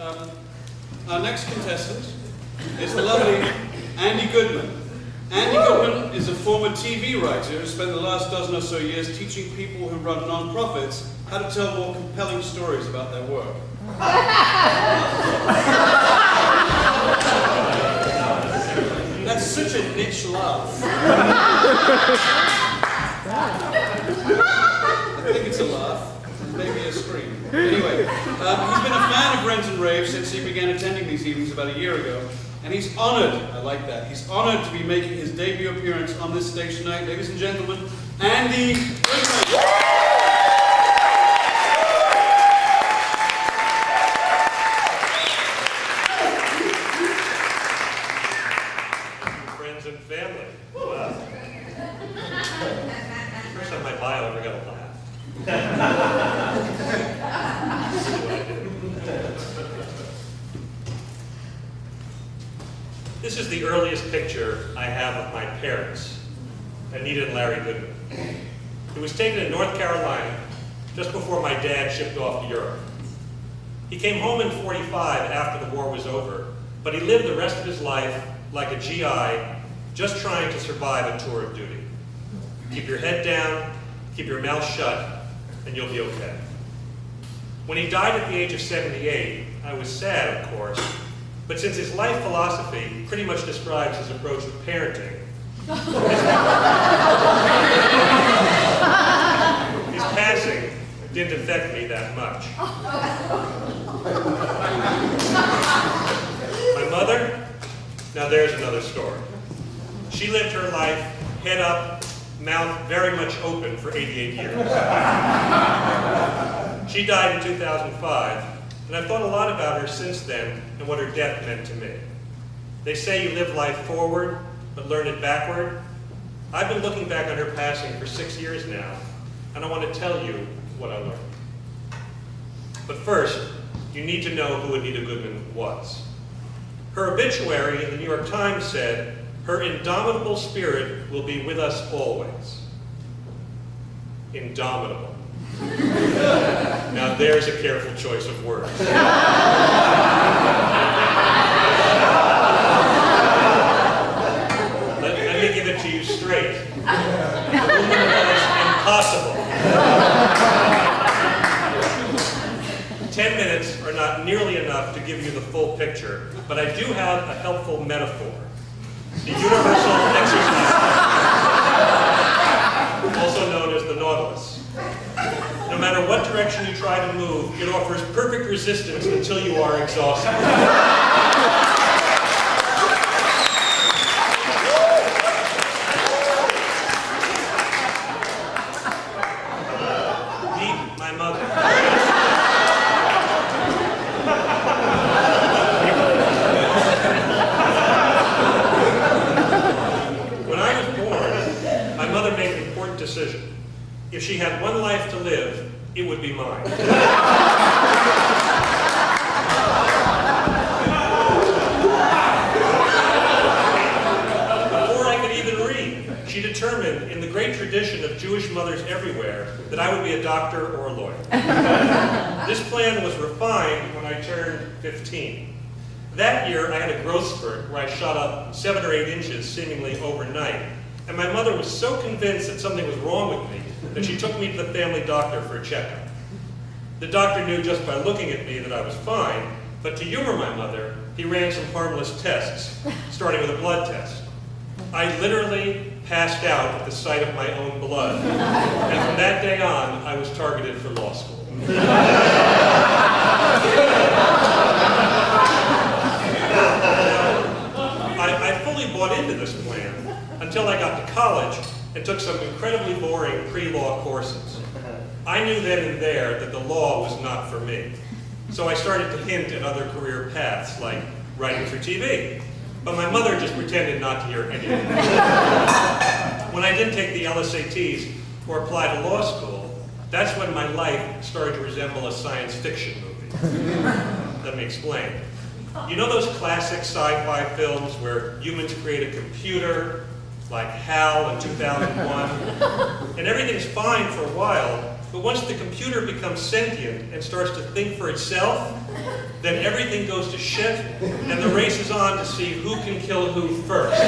Our next contestant is the lovely Andy Goodman. Andy Goodman is a former TV writer who spent the last dozen or so years teaching people who run non-profits how to tell more compelling stories about their work. That's such a niche laugh. I think it's a laugh. Maybe a scream. Anyway, he's been a fan of Rent and Rave since he began attending these evenings about a year ago. And he's honored, I like that, he's honored to be making his debut appearance on this stage tonight. Ladies and gentlemen, Andy Goodman. Friends and family. Wow. First time my bio ever got a laugh. This is the earliest picture I have of my parents, Anita and Larry Goodman. It was taken in North Carolina just before my dad shipped off to Europe. He came home in '45 after the war was over, but he lived the rest of his life like a GI, just trying to survive a tour of duty. Keep your head down, keep your mouth shut, and you'll be okay. When he died at the age of 78, I was sad, of course, but since his life philosophy pretty much describes his approach to parenting, his passing didn't affect me that much. My mother, now there's another story. She lived her life head up, mouth very much open for 88 years. She died in 2005, and I've thought a lot about her since then and what her death meant to me. They say you live life forward, but learn it backward. I've been looking back on her passing for 6 years now, and I want to tell you what I learned. But first, you need to know who Anita Goodman was. Her obituary in the New York Times said, "Her indomitable spirit will be with us always." Indomitable. Now there's a careful choice of words. Let me give it to you straight. The woman was impossible. 10 minutes are not nearly enough to give you the full picture, but I do have a helpful metaphor. The universal exercise, also known as the Nautilus. No matter what direction you try to move, it offers perfect resistance until you are exhausted. Meet my mother. When I was born, my mother made an important decision. If she had one life to live, it would be mine. Before I could even read, she determined, in the great tradition of Jewish mothers everywhere, that I would be a doctor or a lawyer. This plan was refined when I turned 15. That year, I had a growth spurt where I shot up 7 or 8 inches seemingly overnight, and my mother was so convinced that something was wrong with me that she took me to the family doctor for a checkup. The doctor knew just by looking at me that I was fine, but to humor my mother, he ran some harmless tests, starting with a blood test. I literally passed out at the sight of my own blood, and from that day on, I was targeted for law school. I fully bought into this plan until I got to college and took some incredibly boring pre-law courses. I knew then and there that the law was not for me. So I started to hint at other career paths, like writing for TV. But my mother just pretended not to hear anything. When I did take the LSATs or apply to law school, that's when my life started to resemble a science fiction movie. Let me explain. You know those classic sci-fi films where humans create a computer, like HAL in 2001, and everything's fine for a while, but once the computer becomes sentient and starts to think for itself, Then everything goes to shit, and the race is on to see who can kill who first.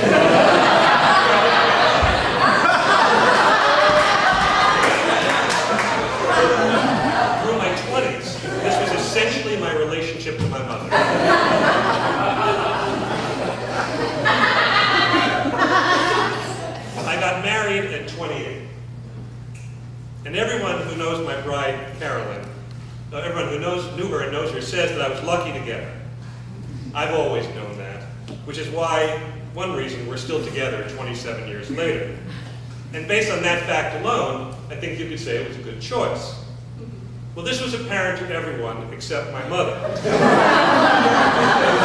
Through my 20s, this was essentially my relationship with my mother. I got married at 28. And everyone who knows my bride, Carolyn, everyone who knew her and knows her says that I was lucky to get her. I've always known that, which is why, one reason, we're still together 27 years later. And based on that fact alone, I think you could say it was a good choice. Well, this was apparent to everyone except my mother. She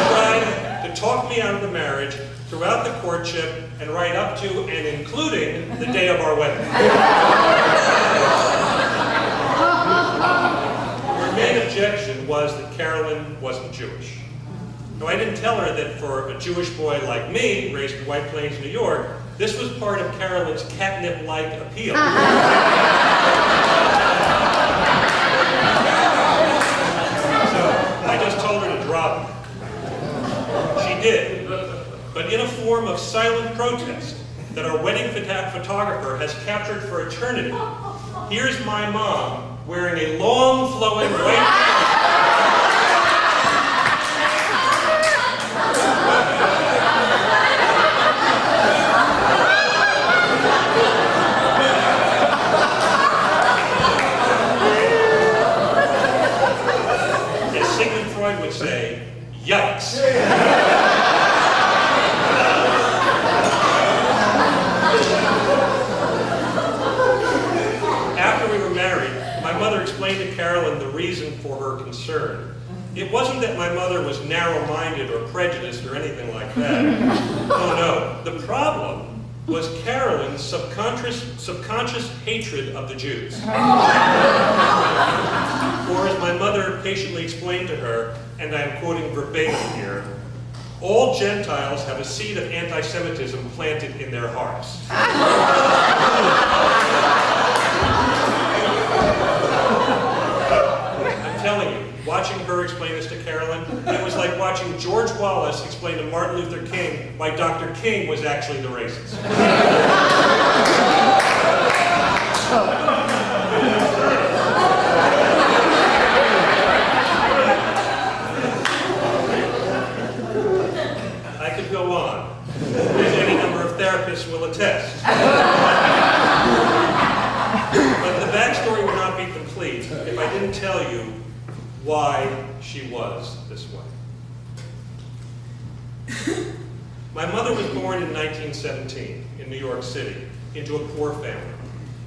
tried to talk me out of the marriage throughout the courtship and right up to and including the day of our wedding. Her main objection was that Carolyn wasn't Jewish. Now, I didn't tell her that for a Jewish boy like me, raised in White Plains, New York, this was part of Carolyn's catnip-like appeal. So I just told her to drop it. She did, but in a form of silent protest that our wedding photographer has captured for eternity. Here's my mom wearing a long, flowing white would say, yikes. After we were married, my mother explained to Carolyn the reason for her concern. It wasn't that my mother was narrow-minded or prejudiced or anything like that. Oh no, the problem was Carolyn's subconscious hatred of the Jews. Or as my mother patiently explained to her, and I am quoting verbatim here, all Gentiles have a seed of anti-Semitism planted in their hearts. I'm telling you, watching her explain this to Carolyn, it was like watching George Wallace explain to Martin Luther King why Dr. King was actually the racist. I could go on, as any number of therapists will attest. But the backstory would not be complete if I didn't tell you why she was this way. My mother was born in 1917 in New York City into a poor family,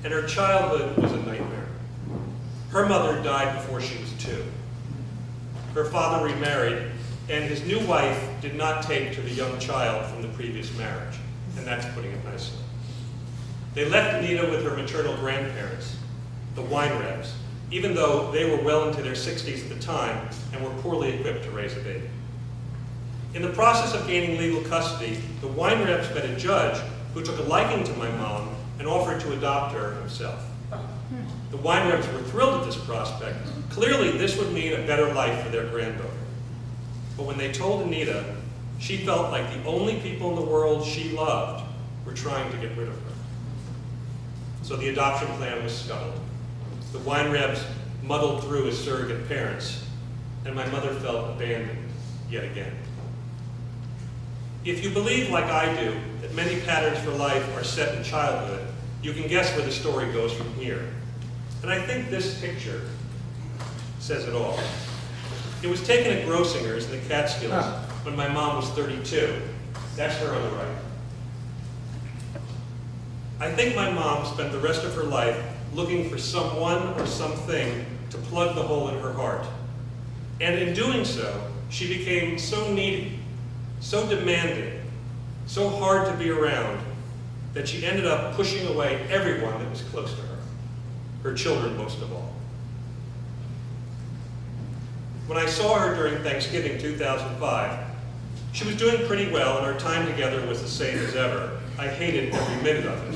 and her childhood was a nightmare. Her mother died before she was 2. Her father remarried, and his new wife did not take to the young child from the previous marriage, and that's putting it nicely. They left Anita with her maternal grandparents, the Weinrebs, even though they were well into their 60s at the time and were poorly equipped to raise a baby. In the process of gaining legal custody, the Weinrebs met a judge who took a liking to my mom and offered to adopt her himself. The Weinrebs were thrilled at this prospect. Clearly, this would mean a better life for their granddaughter. But when they told Anita, she felt like the only people in the world she loved were trying to get rid of her. So the adoption plan was scuttled. The Weinrebs muddled through as surrogate parents, and my mother felt abandoned yet again. If you believe, like I do, that many patterns for life are set in childhood, you can guess where the story goes from here. And I think this picture says it all. It was taken at Grossinger's in the Catskills when my mom was 32. That's her on the right. I think my mom spent the rest of her life looking for someone or something to plug the hole in her heart. And in doing so, she became so needy, so demanding, so hard to be around, that she ended up pushing away everyone that was close to her children most of all. When I saw her during Thanksgiving 2005, she was doing pretty well and our time together was the same as ever. I hated every minute of it.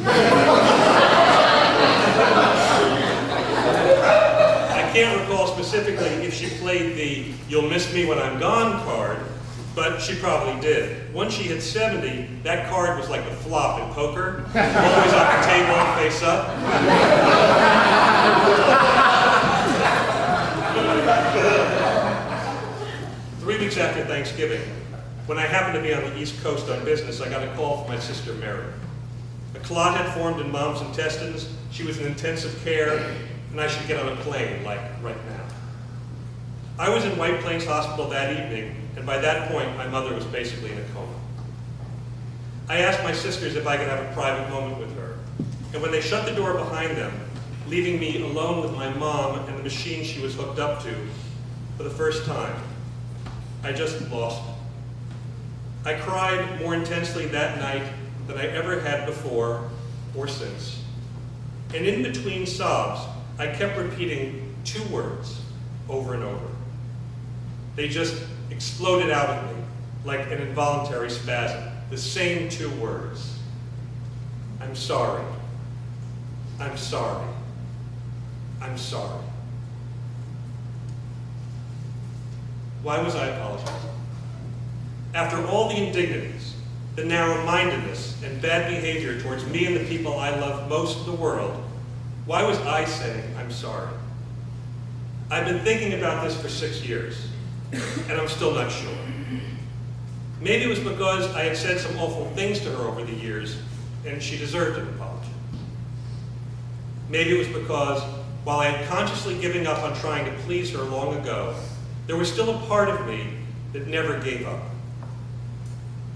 I can't recall specifically if she played the "You'll miss me when I'm gone" card, but she probably did. Once she hit 70, that card was like a flop in poker, always on the table, face up. 3 weeks after Thanksgiving, when I happened to be on the East Coast on business, I got a call from my sister Mary. A clot had formed in Mom's intestines, she was in intensive care, and I should get on a plane, like right now. I was in White Plains Hospital that evening, and by that point, my mother was basically in a coma. I asked my sisters if I could have a private moment with her, and when they shut the door behind them, leaving me alone with my mom and the machine she was hooked up to, for the first time, I just lost it. I cried more intensely that night than I ever had before or since. And in between sobs, I kept repeating 2 words over and over. They just exploded out of me like an involuntary spasm. The same 2 words. I'm sorry. I'm sorry. I'm sorry. Why was I apologizing? After all the indignities, the narrow-mindedness and bad behavior towards me and the people I love most in the world, why was I saying I'm sorry? I've been thinking about this for 6 years, and I'm still not sure. Maybe it was because I had said some awful things to her over the years, and she deserved an apology. Maybe it was because, while I had consciously given up on trying to please her long ago, there was still a part of me that never gave up.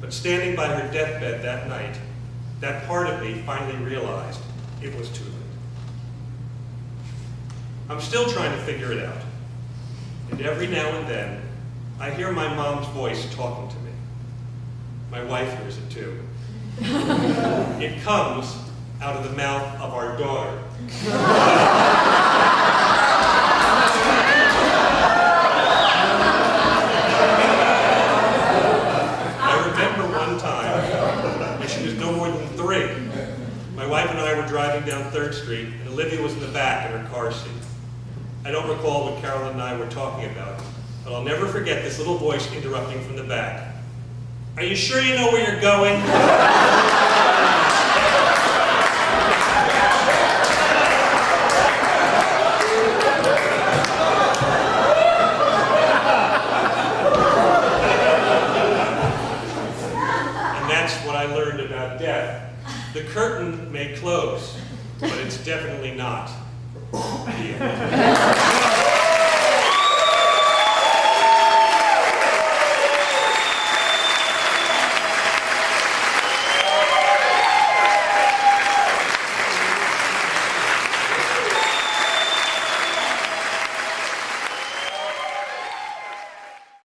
But standing by her deathbed that night, that part of me finally realized it was too late. I'm still trying to figure it out. And every now and then, I hear my mom's voice talking to me. My wife hears it too. It comes out of the mouth of our daughter. I remember one time, when she was no more than 3, my wife and I were driving down 3rd Street, and Olivia was in the back in her car seat. I don't recall what Carolyn and I were talking about, but I'll never forget this little voice interrupting from the back. Are you sure you know where you're going? And that's what I learned about death. The curtain may close, but it's definitely not the end.